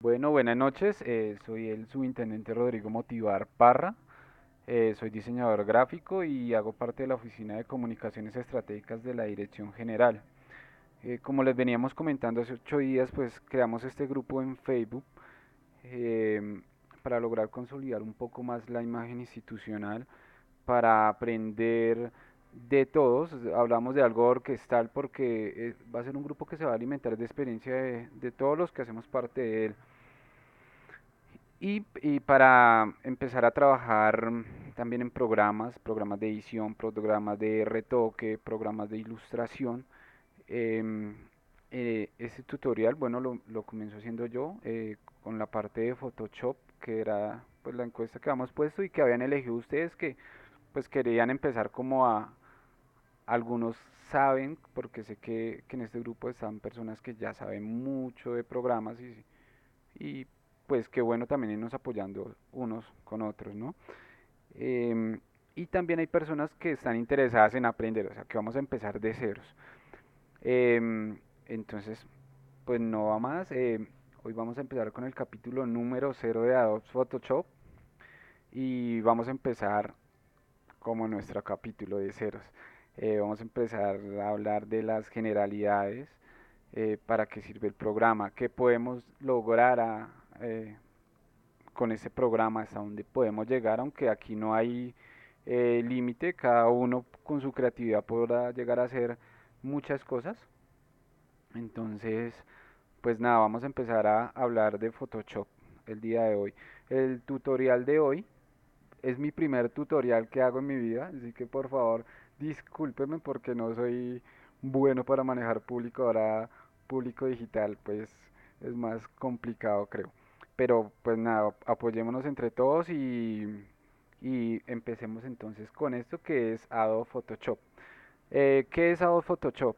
Bueno, buenas noches. Soy el subintendente Rodrigo Motivar Parra. Soy diseñador gráfico y hago parte de la Oficina de Comunicaciones Estratégicas de la Dirección General. Como les veníamos comentando hace 8 días, pues creamos este grupo en Facebook em, para lograr consolidar un poco más la imagen institucional, para aprender de todos. Hablamos de algo orquestal porque va a ser un grupo que se va a alimentar de experiencia de todos los que hacemos parte de él. Y para empezar a trabajar también en programas de edición, programas de retoque, programas de ilustración. em, este tutorial, bueno, lo comienzo haciendo yo con la parte de Photoshop, que era pues la encuesta que habíamos puesto y que habían elegido ustedes que pues querían empezar como a, algunos saben, porque sé que en este grupo están personas que ya saben mucho de programas y pues qué bueno también irnos apoyando unos con otros, ¿no? Em, y también hay personas que están interesadas en aprender, o sea, que vamos a empezar de ceros. Entonces, pues no va más. Hoy vamos a empezar con el capítulo número 0 de Adobe Photoshop y vamos a empezar como nuestro capítulo de ceros. Vamos a empezar a hablar de las generalidades, para qué sirve el programa, qué podemos lograr con ese programa, hasta dónde podemos llegar, aunque aquí no hay límite, cada uno con su creatividad podrá llegar a hacer muchas cosas. Entonces, pues nada, vamos a empezar a hablar de Photoshop el día de hoy. El tutorial de hoy es mi primer tutorial que hago en mi vida, así que por favor discúlpenme porque no soy bueno para manejar público. Ahora público digital pues es más complicado, creo. Pero pues nada, apoyémonos entre todos y empecemos entonces con esto que es Adobe Photoshop. ¿Qué es Adobe Photoshop?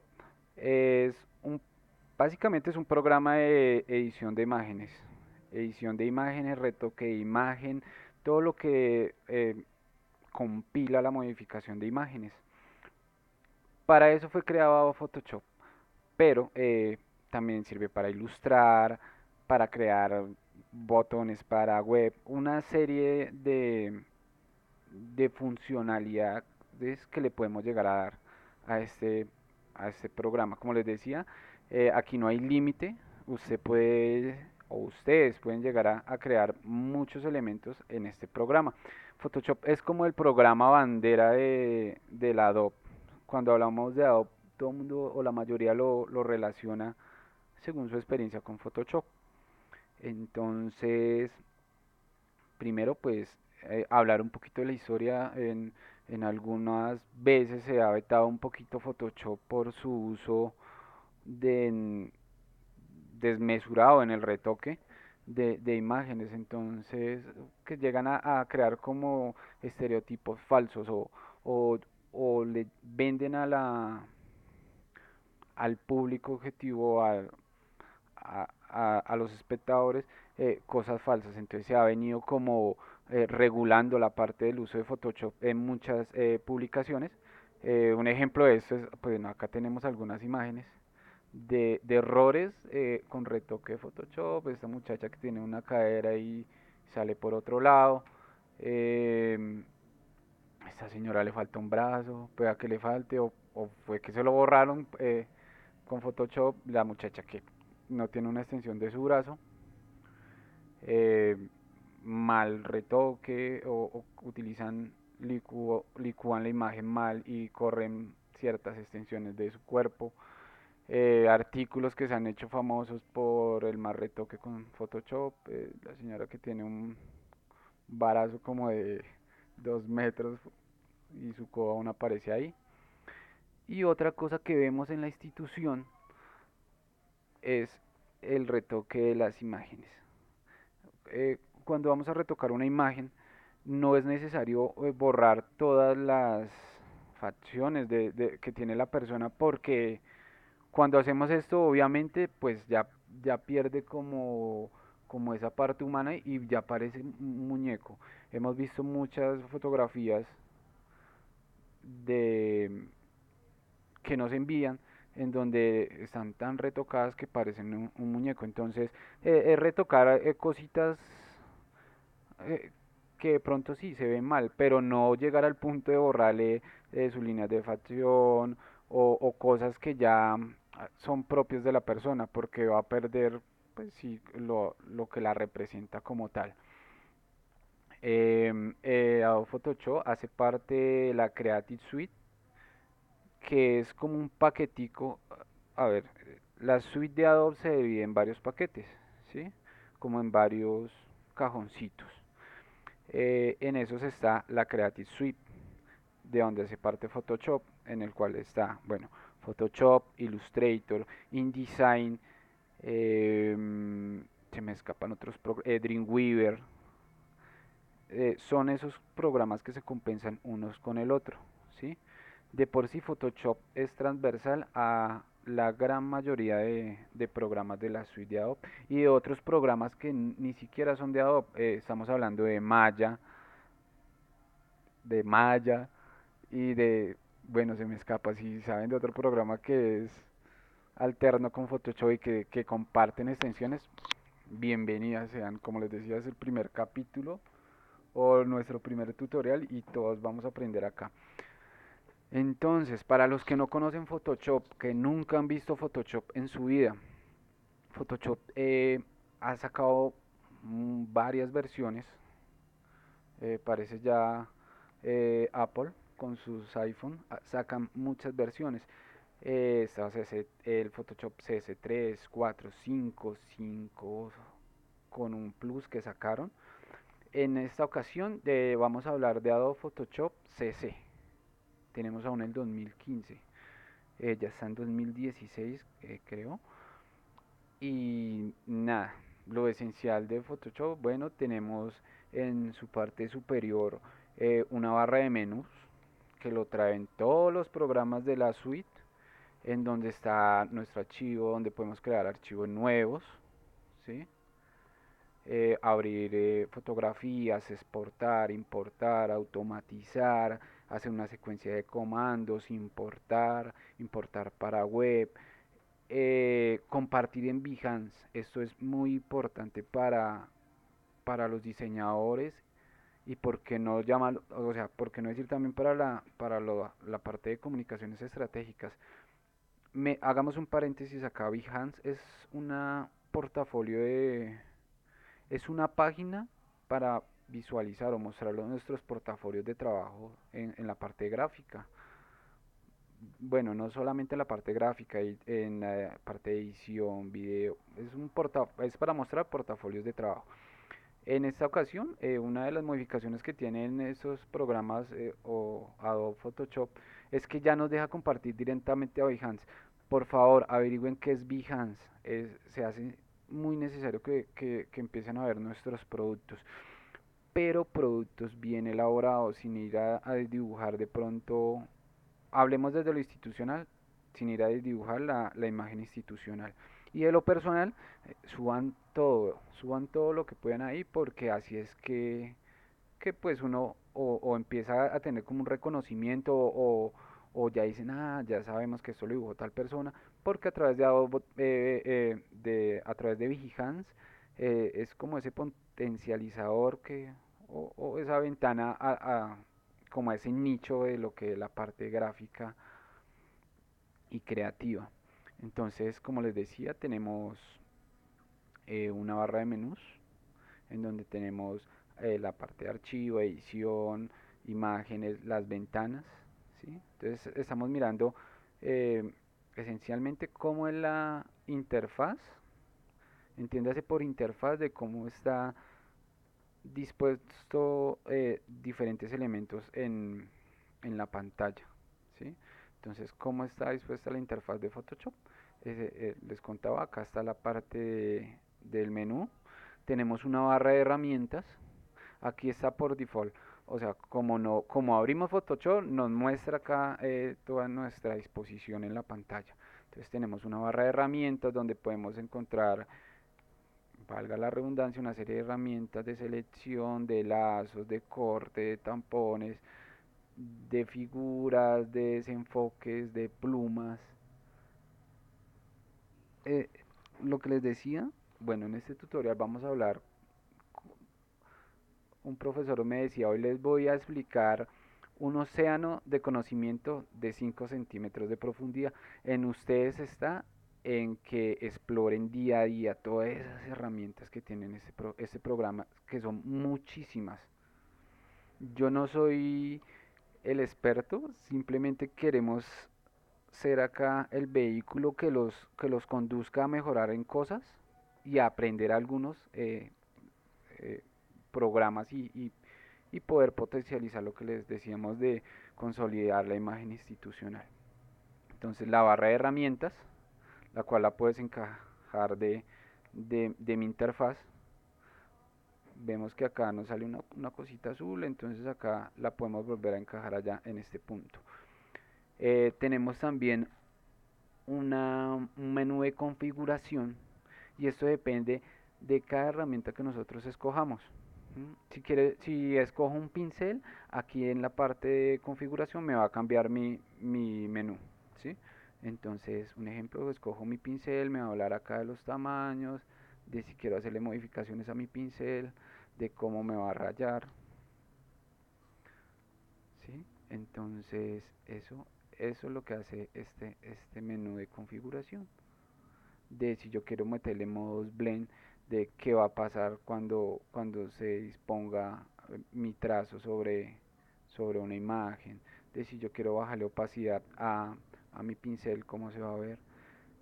Es un, básicamente es un programa de edición de imágenes. Edición de imágenes, retoque de imagen, todo lo que compila la modificación de imágenes. Para eso fue creado Photoshop, pero también sirve para ilustrar, para crear botones para web, una serie de funcionalidades que le podemos llegar a dar a este, a este programa. Como les decía, aquí no hay límite, usted puede o ustedes pueden llegar a crear muchos elementos en este programa. Photoshop es como el programa bandera de la Adobe. Cuando hablamos de Adobe, todo el mundo o la mayoría lo relaciona según su experiencia con Photoshop. Entonces, primero pues hablar un poquito de la historia. En algunas veces se ha vetado un poquito Photoshop por su uso de, desmesurado en el retoque de imágenes, entonces que llegan a crear como estereotipos falsos o, o le venden al público objetivo, a los espectadores, cosas falsas. Entonces se ha venido como regulando la parte del uso de Photoshop en muchas publicaciones. Un ejemplo de esto es, pues bueno, acá tenemos algunas imágenes de errores con retoque de Photoshop. Esta muchacha que tiene una cadera y sale por otro lado. Eh, esta señora le falta un brazo, pueda que le falte, o fue que se lo borraron con Photoshop. La muchacha que no tiene una extensión de su brazo, eh, mal retoque o utilizan, licúan la imagen mal y corren ciertas extensiones de su cuerpo. Artículos que se han hecho famosos por el mal retoque con Photoshop. La señora que tiene un barazo como de 2 metros y su codo aún aparece ahí. Y otra cosa que vemos en la institución es el retoque de las imágenes. Cuando vamos a retocar una imagen, no es necesario borrar todas las facciones que tiene la persona, porque cuando hacemos esto obviamente pues ya pierde como esa parte humana y ya parece un muñeco. Hemos visto muchas fotografías de que nos envían en donde están tan retocadas que parecen un muñeco. Entonces, es retocar cositas eh, que de pronto sí se ven mal, pero no llegar al punto de borrarle sus líneas de facción o cosas que ya son propios de la persona, porque va a perder pues sí lo que la representa como tal. Adobe Photoshop hace parte de la Creative Suite, que es como un paquetico. A ver, la suite de Adobe se divide en varios paquetes, ¿sí? Como en varios cajoncitos. En esos está la Creative Suite, de donde hace parte Photoshop, en el cual está, bueno, Photoshop, Illustrator, InDesign, se me escapan otros, Dreamweaver. Son esos programas que se compensan unos con el otro, ¿sí? De por sí Photoshop es transversal a la gran mayoría de programas de la suite de Adobe y de otros programas que ni siquiera son de Adobe. Estamos hablando de Maya y de, bueno, se me escapa, si saben de otro programa que es alterno con Photoshop y que comparten extensiones, bienvenidas sean. Como les decía, es el primer capítulo o nuestro primer tutorial y todos vamos a aprender acá. Entonces, para los que no conocen Photoshop, que nunca han visto Photoshop en su vida, Photoshop ha sacado varias versiones. Parece ya Apple con sus iPhone sacan muchas versiones. Está el Photoshop CS3, 4, 5, 5 con un plus que sacaron. En esta ocasión vamos a hablar de Adobe Photoshop CC. Tenemos aún el 2015. Ya está en 2016, creo. Y nada, lo esencial de Photoshop, bueno, tenemos en su parte superior una barra de menús que lo traen todos los programas de la suite, en donde está nuestro archivo, donde podemos crear archivos nuevos, ¿sí? Abrir fotografías, exportar, importar, automatizar, hacer una secuencia de comandos, importar para web, compartir en Behance. Esto es muy importante para los diseñadores y por qué no llamar, o sea, por qué no decir también para la parte de comunicaciones estratégicas. Hagamos un paréntesis acá. Behance es una portafolio es una página para visualizar o mostrar nuestros portafolios de trabajo en la parte gráfica. Bueno, no solamente la parte gráfica, y en la parte de edición, video, es para mostrar portafolios de trabajo. En esta ocasión, una de las modificaciones que tienen esos programas o Adobe Photoshop es que ya nos deja compartir directamente a Behance. Por favor, averigüen qué es Behance. Se hace muy necesario que empiecen a ver nuestros productos, pero productos bien elaborados, sin ir a dibujar de pronto. Hablemos desde lo institucional, sin ir a dibujar la imagen institucional. Y de lo personal, suban todo lo que puedan ahí, porque así es que pues uno o empieza a tener como un reconocimiento o ya dicen, ya sabemos que esto lo dibujó tal persona, porque a través a través de Behance es como ese potencializador o esa ventana como a ese nicho de lo que es la parte gráfica y creativa. Entonces, como les decía, tenemos una barra de menús en donde tenemos la parte de archivo, edición, imágenes, las ventanas, ¿sí? Entonces estamos mirando eh, esencialmente cómo es la interfaz, entiéndase por interfaz de cómo está dispuesto diferentes elementos en la pantalla, ¿sí? Entonces, ¿cómo está dispuesta la interfaz de Photoshop? Les contaba, acá está la parte del menú. Tenemos una barra de herramientas. Aquí está por default. O sea, como abrimos Photoshop, nos muestra acá toda nuestra disposición en la pantalla. Entonces tenemos una barra de herramientas donde podemos encontrar, valga la redundancia, una serie de herramientas de selección, de lazos, de corte, de tampones, de figuras, de desenfoques, de plumas. eh, lo que les decía, bueno, en este tutorial vamos a hablar, un profesor me decía, hoy les voy a explicar un océano de conocimiento de 5 centímetros de profundidad. En ustedes está en que exploren día a día todas esas herramientas que tienen este programa, que son muchísimas. Yo no soy el experto, simplemente queremos ser acá el vehículo que los conduzca a mejorar en cosas y a aprender algunos eh, programas y poder potencializar lo que les decíamos de consolidar la imagen institucional. Entonces la barra de herramientas, la cual la puedes encajar de mi interfaz, vemos que acá nos sale una cosita azul, entonces acá la podemos volver a encajar allá en este punto. Tenemos también un menú de configuración y esto depende de cada herramienta que nosotros escojamos. Si escojo un pincel, aquí en la parte de configuración me va a cambiar mi menú. ¿Sí? Entonces, un ejemplo, escojo mi pincel, me va a hablar acá de los tamaños, de si quiero hacerle modificaciones a mi pincel, de cómo me va a rayar. ¿Sí? Entonces, eso es lo que hace este menú de configuración. De si yo quiero meterle modos blend, de qué va a pasar cuando se disponga mi trazo sobre una imagen, de si yo quiero bajarle opacidad a mi pincel, cómo se va a ver.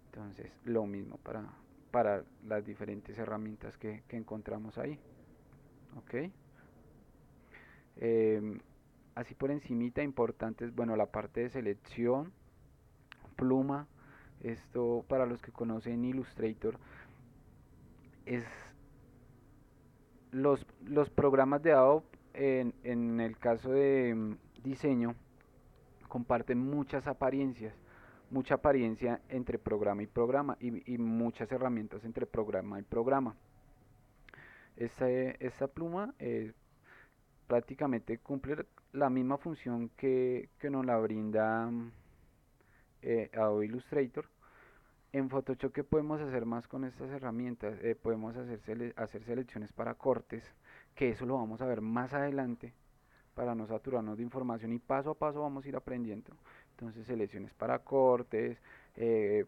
Entonces, lo mismo para las diferentes herramientas que encontramos ahí. ¿Ok? Em, Así por encimita, importantes, bueno, la parte de selección, pluma. Esto, para los que conocen Illustrator, es los programas de Adobe en el caso de diseño comparten mucha apariencia entre programa y programa y muchas herramientas entre programa y programa. Esta pluma prácticamente cumple la misma función que nos la brinda Adobe Illustrator. En Photoshop, ¿qué podemos hacer más con estas herramientas? Podemos hacer selecciones para cortes, que eso lo vamos a ver más adelante para no saturarnos de información y paso a paso vamos a ir aprendiendo. Entonces, selecciones para cortes, eh,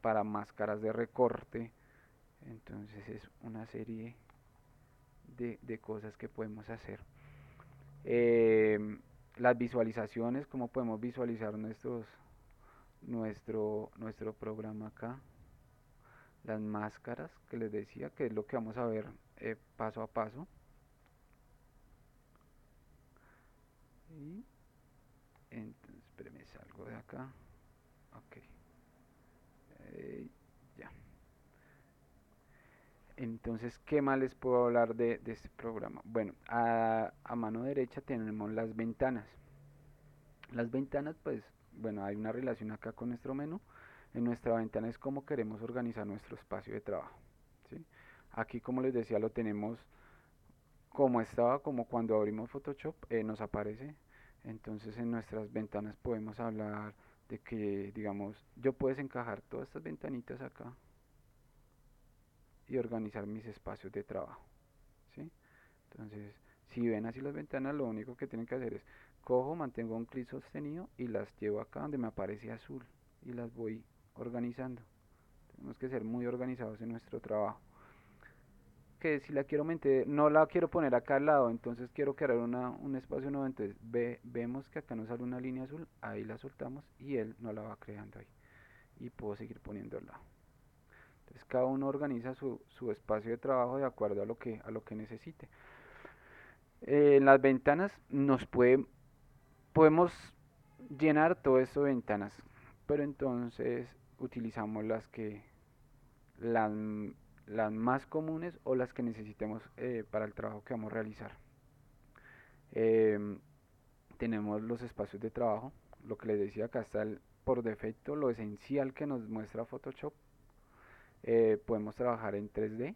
para máscaras de recorte. Entonces, es una serie de cosas que podemos hacer. Las visualizaciones, cómo podemos visualizar nuestro programa acá. Las máscaras que les decía, que es lo que vamos a ver paso a paso. Y entonces, espérenme, salgo de acá. Ok. Ya. Entonces, ¿qué más les puedo hablar de este programa? Bueno, a mano derecha tenemos las ventanas. Las ventanas, pues, bueno, hay una relación acá con nuestro menú. En nuestra ventana es como queremos organizar nuestro espacio de trabajo. ¿Sí? Aquí, como les decía, lo tenemos como estaba, como cuando abrimos Photoshop, nos aparece. Entonces en nuestras ventanas podemos hablar de que, digamos, yo puedes encajar todas estas ventanitas acá y organizar mis espacios de trabajo. ¿Sí? Entonces, si ven así las ventanas, lo único que tienen que hacer es cojo, mantengo un clic sostenido y las llevo acá donde me aparece azul y las voy organizando. Tenemos que ser muy organizados en nuestro trabajo. Que si la quiero meter, no la quiero poner acá al lado, entonces quiero crear un espacio nuevo, entonces vemos que acá nos sale una línea azul, ahí la soltamos y él no la va creando ahí y puedo seguir poniendo al lado. Entonces cada uno organiza su espacio de trabajo de acuerdo a lo que necesite. En las ventanas podemos llenar todo esto de ventanas, pero entonces utilizamos las, las más comunes o las que necesitemos para el trabajo que vamos a realizar. Em, Tenemos los espacios de trabajo, lo que les decía, acá está por defecto lo esencial que nos muestra Photoshop. Podemos trabajar en 3D,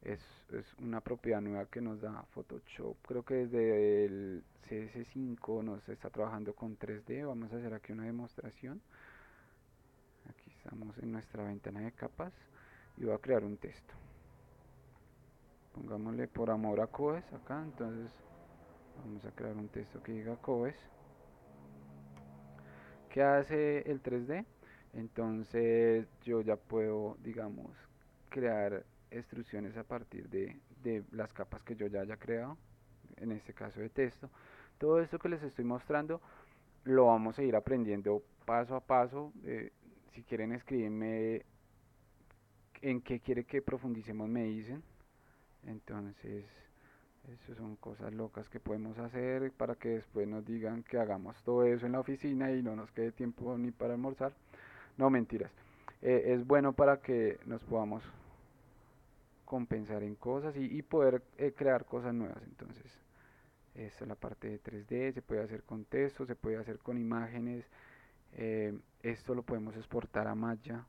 es una propiedad nueva que nos da Photoshop, creo que desde el CS5 nos está trabajando con 3D. Vamos a hacer aquí una demostración. Aquí Estamos en nuestra ventana de capas y voy a crear un texto. Pongámosle por amor a Coes acá, entonces vamos a crear un texto que diga Coes. ¿Qué hace el 3D? Entonces yo ya puedo, digamos, crear instrucciones a partir de las capas que yo ya haya creado, en este caso de texto. Todo esto que les estoy mostrando lo vamos a ir aprendiendo paso a paso. Si quieren escribirme en qué quiere que profundicemos, me dicen. Entonces, eso son cosas locas que podemos hacer para que después nos digan que hagamos todo eso en la oficina y no nos quede tiempo ni para almorzar. No, mentiras. Es bueno para que nos podamos compensar en cosas y poder crear cosas nuevas. Entonces, esta es la parte de 3D, se puede hacer con texto, se puede hacer con imágenes. Esto lo podemos exportar a Maya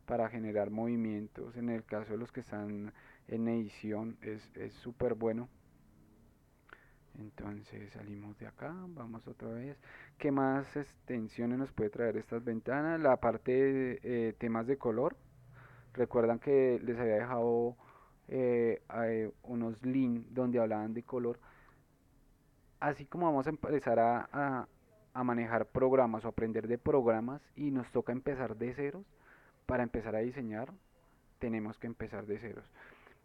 para generar movimientos. En el caso de los que están en edición es súper bueno. Entonces salimos de acá, vamos otra vez. ¿Qué más extensiones nos puede traer estas ventanas? La parte de temas de color. Recuerdan que les había dejado unos links donde hablaban de color. Así como vamos a empezar a manejar programas o aprender de programas y nos toca empezar de ceros, para empezar a diseñar tenemos que empezar de ceros.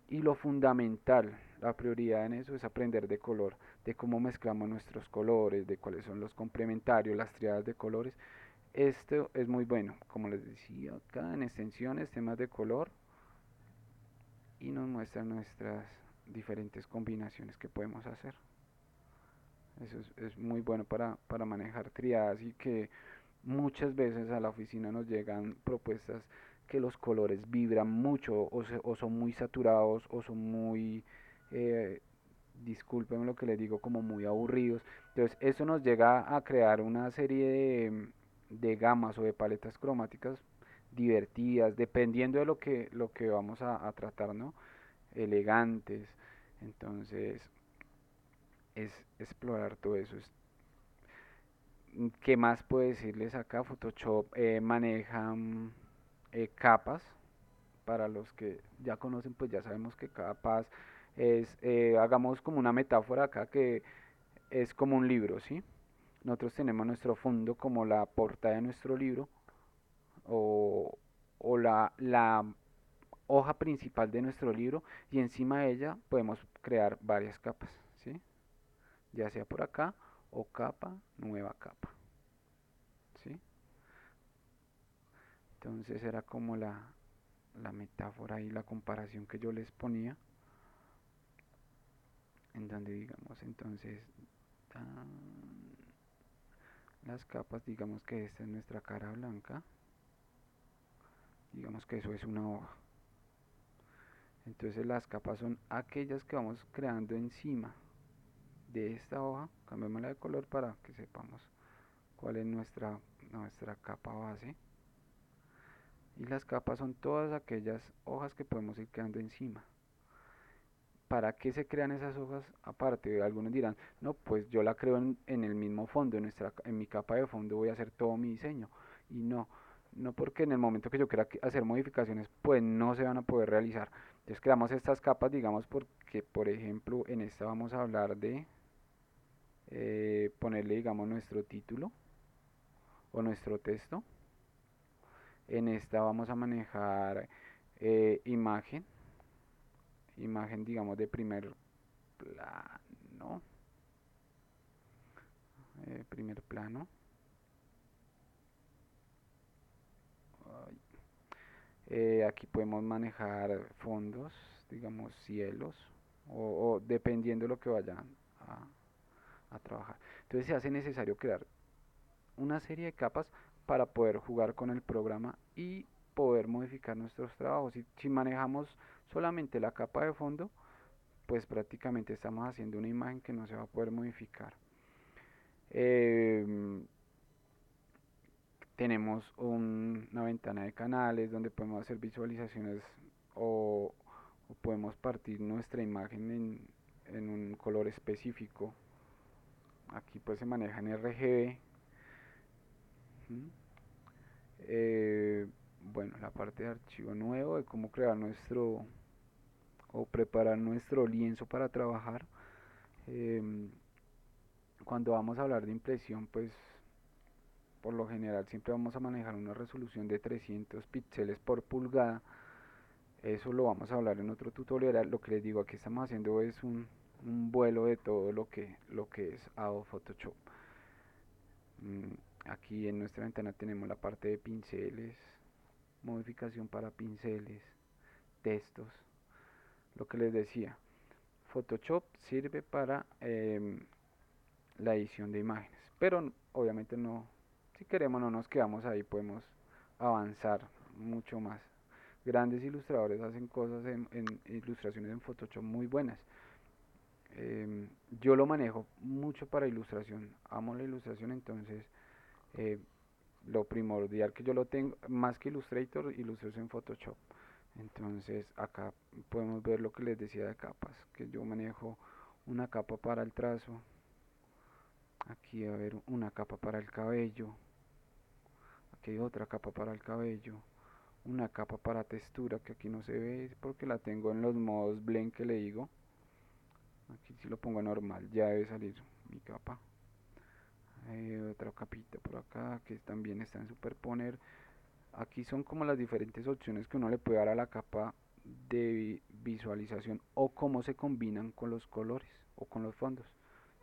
Y lo fundamental, la prioridad en eso es aprender de color, de cómo mezclamos nuestros colores, de cuáles son los complementarios, las triadas de colores. Esto es muy bueno, como les decía acá en extensiones, temas de color, y nos muestra nuestras diferentes combinaciones que podemos hacer. Eso es muy bueno para manejar triadas y que muchas veces a la oficina nos llegan propuestas que los colores vibran mucho o son muy saturados o son muy, eh, disculpen lo que les digo, como muy aburridos. Entonces eso nos llega a crear una serie de gamas o de paletas cromáticas divertidas, dependiendo de lo que vamos a tratar, ¿no? Elegantes. Entonces es explorar todo eso. ¿Qué más puedo decirles acá? Photoshop maneja capas. Para los que ya conocen, pues ya sabemos que capas hagamos como una metáfora acá que es como un libro, ¿sí? Nosotros tenemos nuestro fondo como la portada de nuestro libro o, o la hoja principal de nuestro libro y encima de ella podemos crear varias capas, ¿sí? Ya sea por acá o capa, nueva capa, ¿sí? Entonces era como la metáfora y la comparación que yo les ponía, en donde digamos entonces las capas, digamos que esta es nuestra cara blanca, digamos que eso es una hoja. Entonces las capas son aquellas que vamos creando encima de esta hoja. Cambiémosla de color para que sepamos cuál es nuestra capa base. Y las capas son todas aquellas hojas que podemos ir creando encima. ¿Para qué se crean esas hojas aparte? Algunos dirán, no, pues yo la creo en el mismo fondo, en mi capa de fondo voy a hacer todo mi diseño. Y no porque en el momento que yo quiera hacer modificaciones, pues no se van a poder realizar. Entonces creamos estas capas, digamos, porque por ejemplo en esta vamos a hablar de ponerle, digamos, nuestro título o nuestro texto. En esta vamos a manejar imagen, digamos de primer plano, primer plano. Aquí podemos manejar fondos, digamos cielos, o dependiendo de lo que vayan a trabajar. Entonces se hace necesario crear una serie de capas para poder jugar con el programa y poder modificar nuestros trabajos. Si manejamos solamente la capa de fondo, pues prácticamente estamos haciendo una imagen que no se va a poder modificar. Eh, Tenemos una ventana de canales donde podemos hacer visualizaciones o, o podemos partir nuestra imagen en un color específico. Aquí pues se maneja en RGB. ¿Mm? bueno, la parte de archivo nuevo, de cómo crear nuestro o preparar nuestro lienzo para trabajar. Em, Cuando vamos a hablar de impresión, pues por lo general siempre vamos a manejar una resolución de 300 píxeles por pulgada. Eso lo vamos a hablar en otro tutorial. Lo que les digo, aquí estamos haciendo es un vuelo de todo lo que es Adobe Photoshop. Mm, Aquí en nuestra ventana tenemos la parte de pinceles, modificación para pinceles, textos. Lo que les decía, Photoshop sirve para la edición de imágenes, pero obviamente no, si queremos no nos quedamos ahí, podemos avanzar mucho más. Grandes ilustradores hacen cosas en ilustraciones en Photoshop muy buenas. Yo lo manejo mucho para ilustración, amo la ilustración, entonces eh, lo primordial que yo lo tengo, más que Illustrator, ilustración en Photoshop. Entonces acá podemos ver lo que les decía de capas, que yo manejo una capa para el trazo, aquí va a haber una capa para el cabello, aquí hay otra capa para el cabello, una capa para textura que aquí no se ve porque la tengo en los modos blend que le digo. Aquí si lo pongo normal ya debe salir mi capa. Otra capita por acá que también está en superponer. Aquí son como las diferentes opciones que uno le puede dar a la capa de visualización o cómo se combinan con los colores o con los fondos.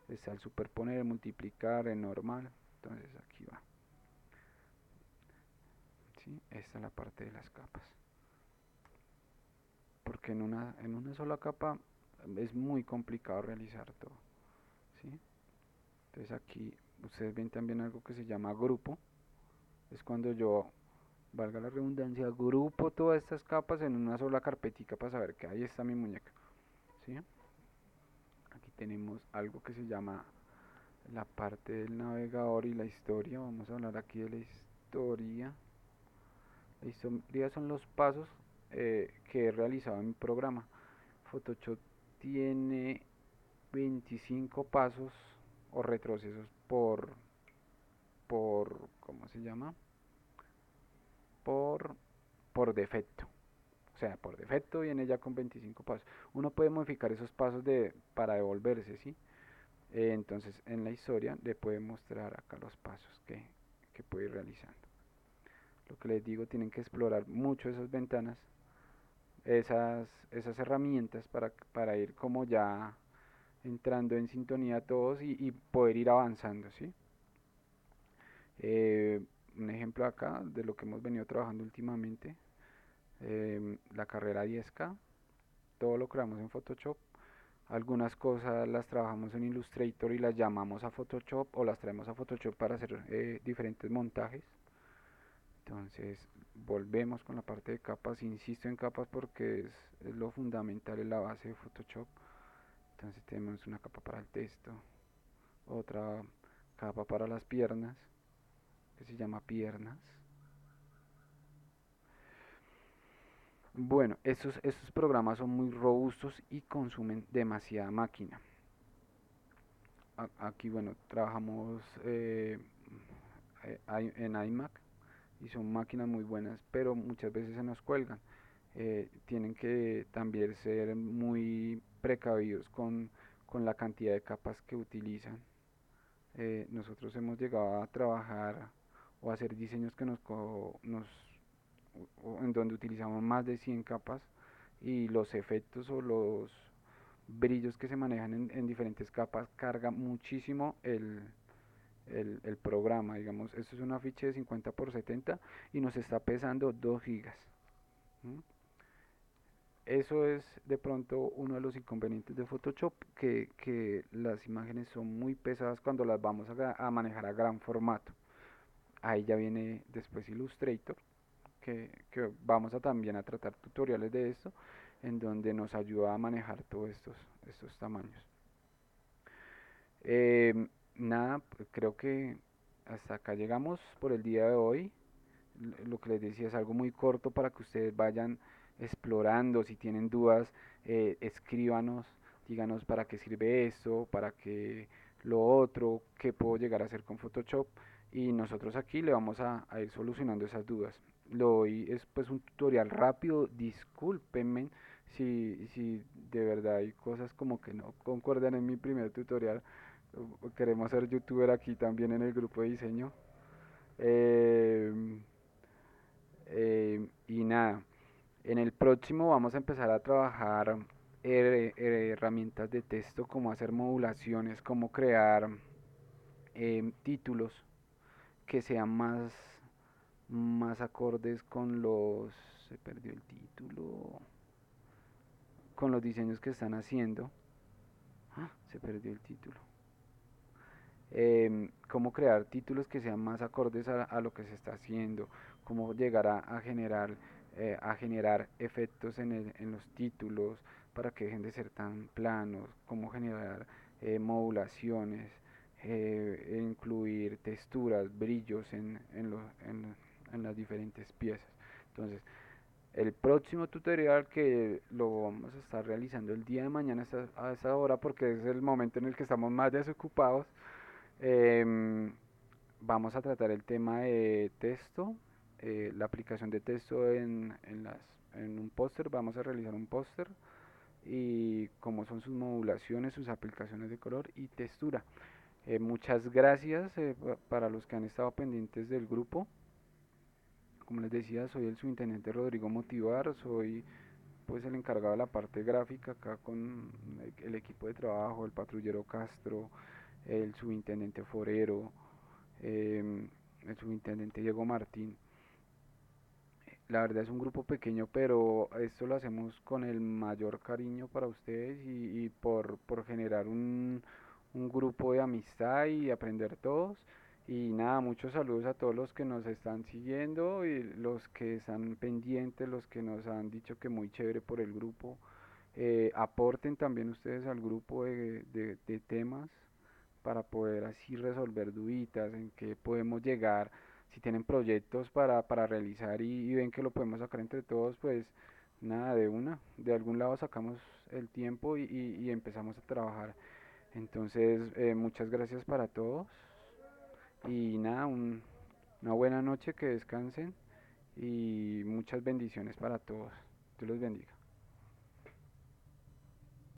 Está el superponer, el multiplicar, el normal. Entonces aquí va. ¿Sí? Esta es la parte de las capas. Porque en una sola capa es muy complicado realizar todo. ¿Sí? Entonces aquí ustedes ven también algo que se llama grupo. Es cuando yo, valga la redundancia, grupo todas estas capas en una sola carpetica para saber que ahí está mi muñeca. ¿Sí? Aquí tenemos algo que se llama la parte del navegador y la historia. Vamos a hablar aquí de la historia. La historia son los pasos que he realizado en mi programa. Photoshop tiene 25 pasos o retrocesos ¿cómo se llama? Por, por defecto. O sea, por defecto viene ya con 25 pasos. Uno puede modificar esos pasos para devolverse, ¿sí? Entonces en la historia le puede mostrar acá los pasos que puede ir realizando. Lo que les digo, tienen que explorar mucho esas ventanas, esas herramientas para ir como ya entrando en sintonía todos y poder ir avanzando, ¿sí? Eh, un ejemplo acá de lo que hemos venido trabajando últimamente, la carrera 10K, todo lo creamos en Photoshop. Algunas cosas las trabajamos en Illustrator y las llamamos a Photoshop o las traemos a Photoshop para hacer diferentes montajes. Entonces volvemos con la parte de capas, insisto en capas porque es lo fundamental, es la base de Photoshop. Entonces tenemos una capa para el texto, otra capa para las piernas, que se llama piernas. Bueno, estos programas son muy robustos y consumen demasiada máquina. Aquí, bueno, trabajamos en iMac y son máquinas muy buenas, pero muchas veces se nos cuelgan. Tienen que también ser muy precavidos con la cantidad de capas que utilizan. Nosotros hemos llegado a trabajar o a hacer diseños que en donde utilizamos más de 100 capas y los efectos o los brillos que se manejan en diferentes capas carga muchísimo el programa. Digamos, esto es una ficha de 50 por 70 y nos está pesando 2 gigas. ¿Mm? Eso es de pronto uno de los inconvenientes de Photoshop, que las imágenes son muy pesadas cuando las vamos a manejar a gran formato. Ahí ya viene después Illustrator, que vamos a también a tratar tutoriales de esto, en donde nos ayuda a manejar todos estos tamaños. Nada, creo que hasta acá llegamos por el día de hoy. Lo que les decía es algo muy corto para que ustedes vayan explorando. Si tienen dudas, escríbanos, díganos para qué sirve esto, para qué lo otro, qué puedo llegar a hacer con Photoshop. Y nosotros aquí le vamos a ir solucionando esas dudas. Hoy es pues un tutorial rápido, discúlpenme si de verdad hay cosas como que no concuerdan en mi primer tutorial. Queremos ser youtuber aquí también en el grupo de diseño. Eh, y nada, en el próximo vamos a empezar a trabajar herramientas de texto, como hacer modulaciones, como crear títulos que sean más acordes con los... Se perdió el título. Con los diseños que están haciendo. ¡Ah! Se perdió el título. Cómo crear títulos que sean más acordes a lo que se está haciendo, cómo llegar a generar efectos en los títulos para que dejen de ser tan planos, cómo generar modulaciones, incluir texturas, brillos en las diferentes piezas. Entonces, el próximo tutorial que lo vamos a estar realizando el día de mañana a esa hora porque es el momento en el que estamos más desocupados. Em, Vamos a tratar el tema de texto, la aplicación de texto en un póster. Vamos a realizar un póster y cómo son sus modulaciones, sus aplicaciones de color y textura. Muchas gracias para los que han estado pendientes del grupo. Como les decía, soy el subintendente Rodrigo Motivar, soy pues el encargado de la parte gráfica acá con el equipo de trabajo, el patrullero Castro, el subintendente Forero, el subintendente Diego Martín. La verdad es un grupo pequeño, pero esto lo hacemos con el mayor cariño para ustedes y por generar un grupo de amistad y aprender todos. Y nada, muchos saludos a todos los que nos están siguiendo y los que están pendientes, los que nos han dicho que muy chévere por el grupo. Aporten también ustedes al grupo de temas para poder así resolver duditas, en qué podemos llegar, si tienen proyectos para realizar y ven que lo podemos sacar entre todos, pues nada, de algún lado sacamos el tiempo y empezamos a trabajar. Entonces, muchas gracias para todos y nada, una buena noche, que descansen y muchas bendiciones para todos. Dios los bendiga.